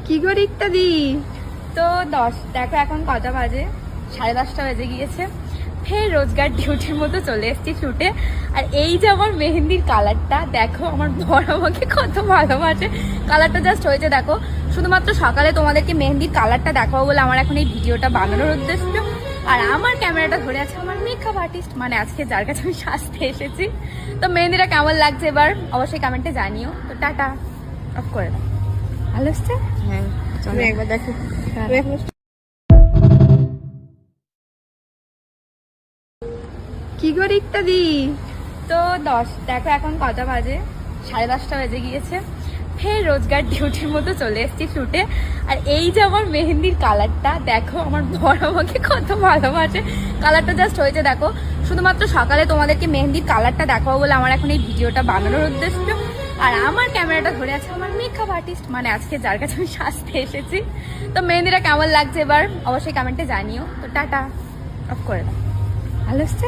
কি করি ইত্যাদি? তো দেখো এখন কটা বাজে, 10:30 বেজে গিয়েছে। ফের রোজগার ডিউটির মতো চলে এসেছি শুটে। আর এই যে আমার মেহেন্দির কালারটা দেখো, আমার বর আমাকে কত ভালোবাসে। কালারটা জাস্ট হয়েছে দেখো। শুধুমাত্র সকালে তোমাদেরকে মেহেন্দির কালারটা দেখাবো বলে আমার এখন এই ভিডিওটা বানানোর উদ্দেশ্য। আর আমার ক্যামেরাটা ধরে আছে আমার মেকআপ আর্টিস্ট, মানে আজকে যার কাছে আমি সাজতে এসেছি। তো মেহেন্দিটা কেমন লাগছে এবার অবশ্যই কমেন্টে জানিও। তো টাটা, অফ করে দাও। ভালো এসছে? হ্যাঁ, চলো একবার দেখো। কি করি ইত্যাদি? তো দেখো এখন কটা বাজে, 10:30 বেজে গিয়েছে। ফের রোজগার ডিউটির মতো চলে এসেছি শুটে। আর এই যে আমার মেহেন্দির কালারটা দেখো, আমার বর আমাকে কত ভালোবাসে। কালারটা জাস্ট হয়েছে দেখো। শুধুমাত্র সকালে তোমাদেরকে মেহেন্দির কালারটা দেখাবো বলে আমার এখন এই ভিডিওটা বানানোর উদ্দেশ্য। আর আমার ক্যামেরাটা ধরে আছে আমার মেকআপ আর্টিস্ট, মানে আজকে যার কাছে আমি সাজতে এসেছি। তো মেহেন্দিটা কেমন লাগছে এবার অবশ্যই কমেন্টে জানিও। তো টাটা, অফ করে দাও। ভালো এসছে?